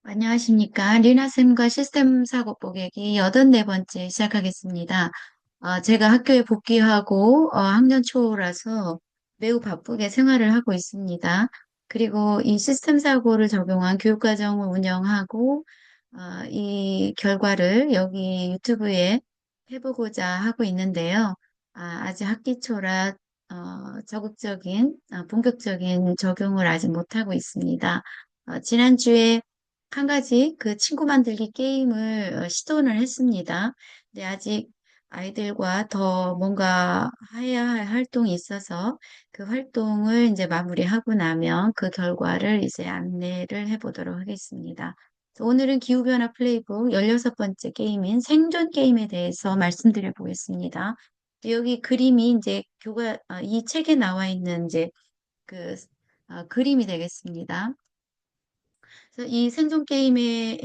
안녕하십니까. 리나쌤과 시스템 사고 뽀개기 84번째 시작하겠습니다. 제가 학교에 복귀하고 학년 초라서 매우 바쁘게 생활을 하고 있습니다. 그리고 이 시스템 사고를 적용한 교육과정을 운영하고 이 결과를 여기 유튜브에 해보고자 하고 있는데요. 아직 학기 초라 적극적인 본격적인 적용을 아직 못하고 있습니다. 지난주에 한 가지 그 친구 만들기 게임을 시도는 했습니다. 근데 아직 아이들과 더 뭔가 해야 할 활동이 있어서 그 활동을 이제 마무리하고 나면 그 결과를 이제 안내를 해보도록 하겠습니다. 그래서 오늘은 기후변화 플레이북 16번째 게임인 생존 게임에 대해서 말씀드려 보겠습니다. 여기 그림이 이제 이 책에 나와 있는 이제 그 그림이 되겠습니다. 그래서 이 생존 게임의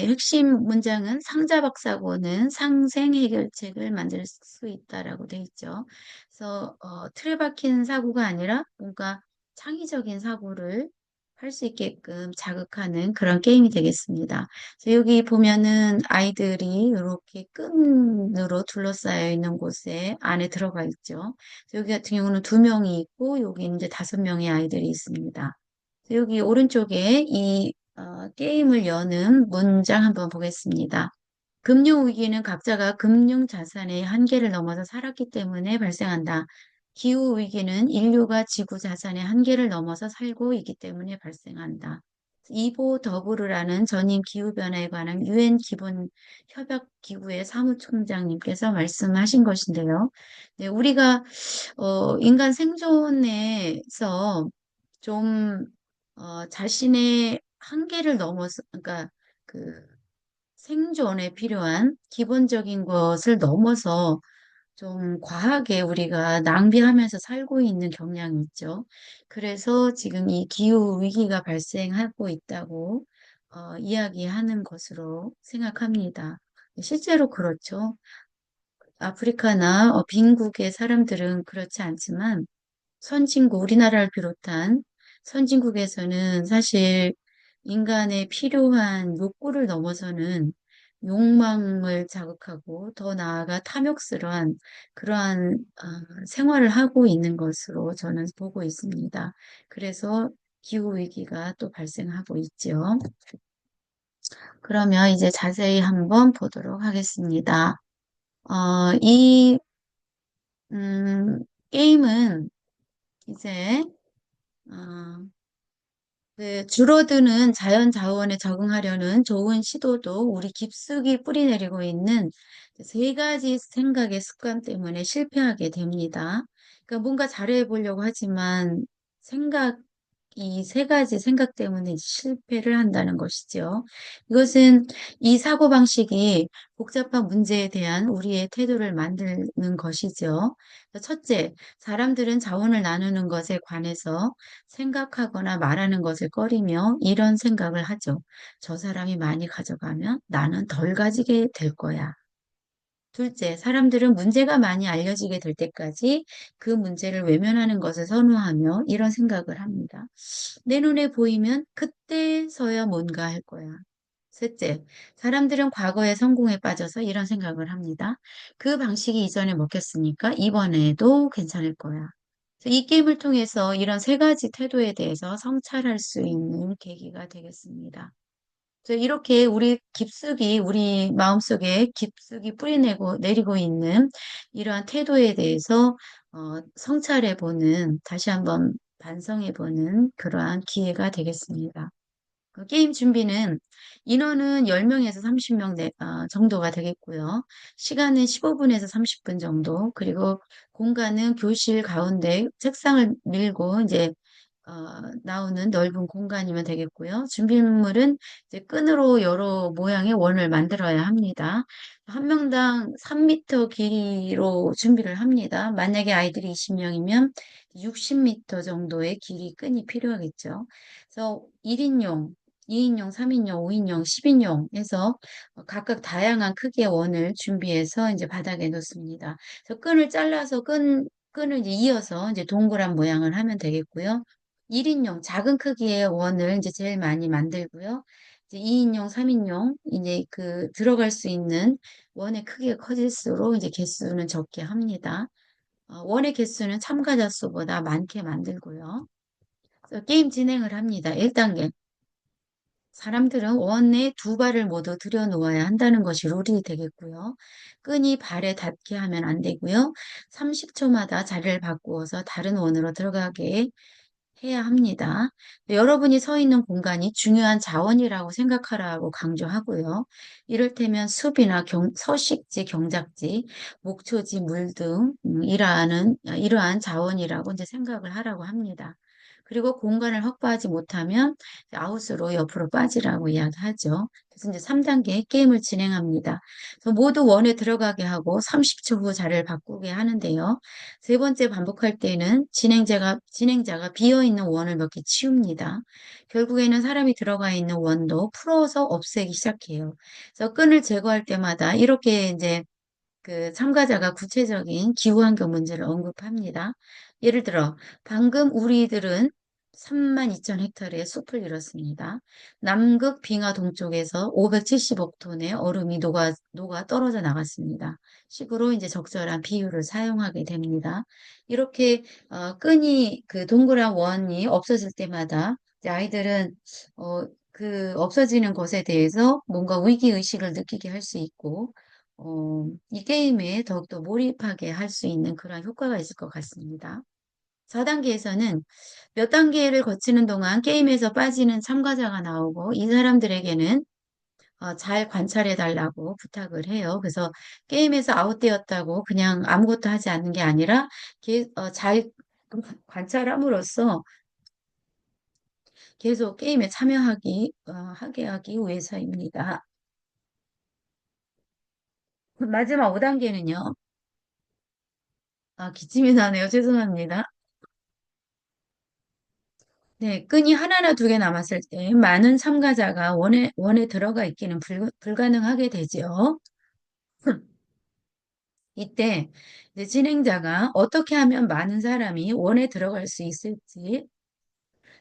핵심 문장은 상자박사고는 상생 해결책을 만들 수 있다라고 돼 있죠. 그래서 틀에 박힌 사고가 아니라 뭔가 창의적인 사고를 할 수 있게끔 자극하는 그런 게임이 되겠습니다. 그래서 여기 보면은 아이들이 이렇게 끈으로 둘러싸여 있는 곳에 안에 들어가 있죠. 그래서 여기 같은 경우는 두 명이 있고 여기 이제 다섯 명의 아이들이 있습니다. 여기 오른쪽에 이 게임을 여는 문장 한번 보겠습니다. 금융 위기는 각자가 금융 자산의 한계를 넘어서 살았기 때문에 발생한다. 기후 위기는 인류가 지구 자산의 한계를 넘어서 살고 있기 때문에 발생한다. 이보 더부르라는 전임 기후변화에 관한 유엔 기본 협약 기구의 사무총장님께서 말씀하신 것인데요. 네, 우리가 인간 생존에서 좀 자신의 한계를 넘어서, 그러니까 그 생존에 필요한 기본적인 것을 넘어서 좀 과하게 우리가 낭비하면서 살고 있는 경향이 있죠. 그래서 지금 이 기후 위기가 발생하고 있다고 이야기하는 것으로 생각합니다. 실제로 그렇죠. 아프리카나 빈국의 사람들은 그렇지 않지만 선진국, 우리나라를 비롯한 선진국에서는 사실 인간의 필요한 욕구를 넘어서는 욕망을 자극하고 더 나아가 탐욕스러운 그러한 생활을 하고 있는 것으로 저는 보고 있습니다. 그래서 기후위기가 또 발생하고 있죠. 그러면 이제 자세히 한번 보도록 하겠습니다. 이 게임은 이제 어, 줄어드는 자연 자원에 적응하려는 좋은 시도도 우리 깊숙이 뿌리내리고 있는 세 가지 생각의 습관 때문에 실패하게 됩니다. 그러니까 뭔가 잘해 보려고 하지만 이 세 가지 생각 때문에 실패를 한다는 것이죠. 이것은 이 사고방식이 복잡한 문제에 대한 우리의 태도를 만드는 것이죠. 첫째, 사람들은 자원을 나누는 것에 관해서 생각하거나 말하는 것을 꺼리며 이런 생각을 하죠. 저 사람이 많이 가져가면 나는 덜 가지게 될 거야. 둘째, 사람들은 문제가 많이 알려지게 될 때까지 그 문제를 외면하는 것을 선호하며 이런 생각을 합니다. 내 눈에 보이면 그때서야 뭔가 할 거야. 셋째, 사람들은 과거의 성공에 빠져서 이런 생각을 합니다. 그 방식이 이전에 먹혔으니까 이번에도 괜찮을 거야. 그래서 이 게임을 통해서 이런 세 가지 태도에 대해서 성찰할 수 있는 계기가 되겠습니다. 그래서 이렇게 우리 마음속에 깊숙이 내리고 있는 이러한 태도에 대해서 다시 한번 반성해보는 그러한 기회가 되겠습니다. 그 게임 준비는 인원은 10명에서 30명 정도가 되겠고요. 시간은 15분에서 30분 정도, 그리고 공간은 교실 가운데 책상을 밀고 이제 나오는 넓은 공간이면 되겠고요. 준비물은 이제 끈으로 여러 모양의 원을 만들어야 합니다. 한 명당 3m 길이로 준비를 합니다. 만약에 아이들이 20명이면 60m 정도의 길이 끈이 필요하겠죠. 그래서 1인용, 2인용, 3인용, 5인용, 10인용 해서 각각 다양한 크기의 원을 준비해서 이제 바닥에 놓습니다. 그래서 끈을 잘라서 끈을 이제 이어서 이제 동그란 모양을 하면 되겠고요. 1인용 작은 크기의 원을 이제 제일 많이 만들고요. 이제 2인용, 3인용 이제 그 들어갈 수 있는 원의 크기가 커질수록 이제 개수는 적게 합니다. 원의 개수는 참가자 수보다 많게 만들고요. 그래서 게임 진행을 합니다. 1단계. 사람들은 원에 두 발을 모두 들여놓아야 한다는 것이 룰이 되겠고요. 끈이 발에 닿게 하면 안 되고요. 30초마다 자리를 바꾸어서 다른 원으로 들어가게 해야 합니다. 여러분이 서 있는 공간이 중요한 자원이라고 생각하라고 강조하고요. 이를테면 숲이나 서식지, 경작지, 목초지, 물 등 이러한 자원이라고 이제 생각을 하라고 합니다. 그리고 공간을 확보하지 못하면 아웃으로 옆으로 빠지라고 이야기하죠. 그래서 이제 3단계 게임을 진행합니다. 그래서 모두 원에 들어가게 하고 30초 후 자리를 바꾸게 하는데요. 세 번째 반복할 때는 진행자가 비어있는 원을 몇 개 치웁니다. 결국에는 사람이 들어가 있는 원도 풀어서 없애기 시작해요. 그래서 끈을 제거할 때마다 이렇게 이제 그 참가자가 구체적인 기후환경 문제를 언급합니다. 예를 들어, 방금 우리들은 32,000 헥타르의 숲을 잃었습니다. 남극 빙하 동쪽에서 570억 톤의 얼음이 녹아 떨어져 나갔습니다. 식으로 이제 적절한 비유를 사용하게 됩니다. 이렇게 끈이 그 동그란 원이 없어질 때마다 이제 아이들은 그 없어지는 것에 대해서 뭔가 위기 의식을 느끼게 할 수 있고 이 게임에 더욱더 몰입하게 할 수 있는 그런 효과가 있을 것 같습니다. 4단계에서는 몇 단계를 거치는 동안 게임에서 빠지는 참가자가 나오고 이 사람들에게는 잘 관찰해 달라고 부탁을 해요. 그래서 게임에서 아웃되었다고 그냥 아무것도 하지 않는 게 아니라 잘 관찰함으로써 계속 게임에 하게 하기 위해서입니다. 마지막 5단계는요. 기침이 나네요. 죄송합니다. 네, 끈이 하나나 두 개 남았을 때 많은 참가자가 원에 들어가 있기는 불가능하게 되죠. 이때 이제 진행자가 어떻게 하면 많은 사람이 원에 들어갈 수 있을지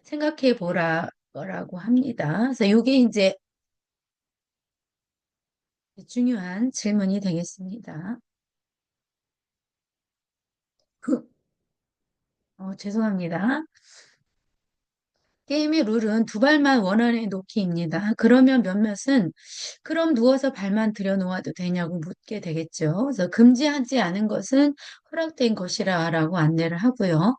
생각해 보라고 합니다. 그래서 이게 이제 중요한 질문이 되겠습니다. 죄송합니다. 게임의 룰은 두 발만 원안에 놓기입니다. 그러면 몇몇은 그럼 누워서 발만 들여놓아도 되냐고 묻게 되겠죠. 그래서 금지하지 않은 것은 허락된 것이라고 안내를 하고요.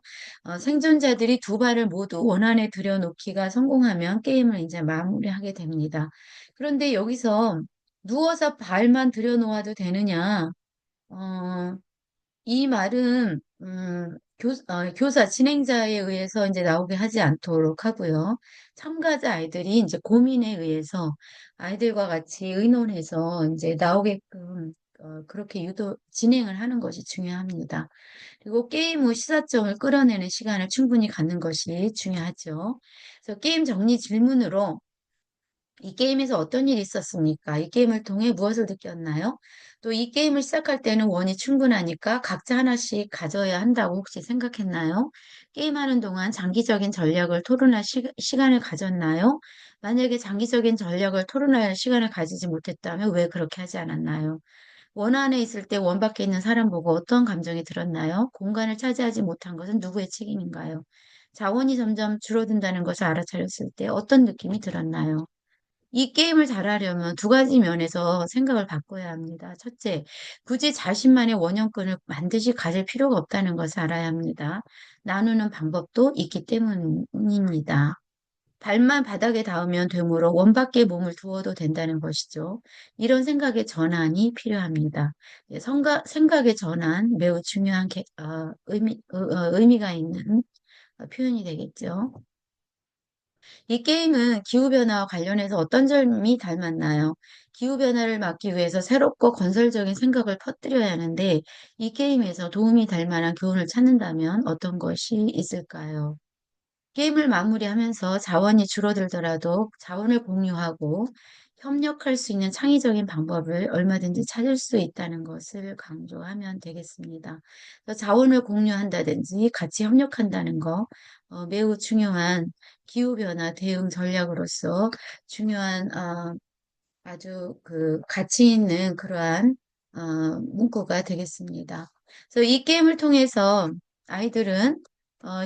생존자들이 두 발을 모두 원안에 들여놓기가 성공하면 게임을 이제 마무리하게 됩니다. 그런데 여기서 누워서 발만 들여놓아도 되느냐? 어, 이 말은 교사 진행자에 의해서 이제 나오게 하지 않도록 하고요. 참가자 아이들이 이제 고민에 의해서 아이들과 같이 의논해서 이제 나오게끔 그렇게 진행을 하는 것이 중요합니다. 그리고 게임 후 시사점을 끌어내는 시간을 충분히 갖는 것이 중요하죠. 그래서 게임 정리 질문으로 이 게임에서 어떤 일이 있었습니까? 이 게임을 통해 무엇을 느꼈나요? 또 이 게임을 시작할 때는 원이 충분하니까 각자 하나씩 가져야 한다고 혹시 생각했나요? 게임하는 동안 장기적인 전략을 토론할 시간을 가졌나요? 만약에 장기적인 전략을 토론할 시간을 가지지 못했다면 왜 그렇게 하지 않았나요? 원 안에 있을 때 원 밖에 있는 사람 보고 어떤 감정이 들었나요? 공간을 차지하지 못한 것은 누구의 책임인가요? 자원이 점점 줄어든다는 것을 알아차렸을 때 어떤 느낌이 들었나요? 이 게임을 잘하려면 두 가지 면에서 생각을 바꿔야 합니다. 첫째, 굳이 자신만의 원형권을 반드시 가질 필요가 없다는 것을 알아야 합니다. 나누는 방법도 있기 때문입니다. 발만 바닥에 닿으면 되므로 원밖에 몸을 두어도 된다는 것이죠. 이런 생각의 전환이 필요합니다. 생각의 전환 매우 중요한 의미가 있는 표현이 되겠죠. 이 게임은 기후변화와 관련해서 어떤 점이 닮았나요? 기후변화를 막기 위해서 새롭고 건설적인 생각을 퍼뜨려야 하는데 이 게임에서 도움이 될 만한 교훈을 찾는다면 어떤 것이 있을까요? 게임을 마무리하면서 자원이 줄어들더라도 자원을 공유하고 협력할 수 있는 창의적인 방법을 얼마든지 찾을 수 있다는 것을 강조하면 되겠습니다. 그래서 자원을 공유한다든지 같이 협력한다는 거, 매우 중요한 기후변화 대응 전략으로서 중요한 아주 그 가치 있는 그러한 문구가 되겠습니다. 그래서 이 게임을 통해서 아이들은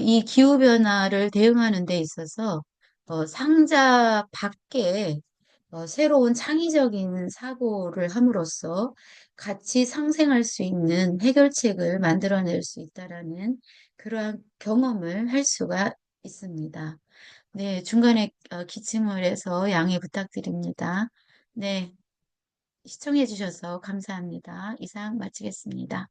이 기후 변화를 대응하는 데 있어서 상자 밖에 새로운 창의적인 사고를 함으로써 같이 상생할 수 있는 해결책을 만들어낼 수 있다라는 그러한 경험을 할 수가 있습니다. 네, 중간에 기침을 해서 양해 부탁드립니다. 네, 시청해 주셔서 감사합니다. 이상 마치겠습니다.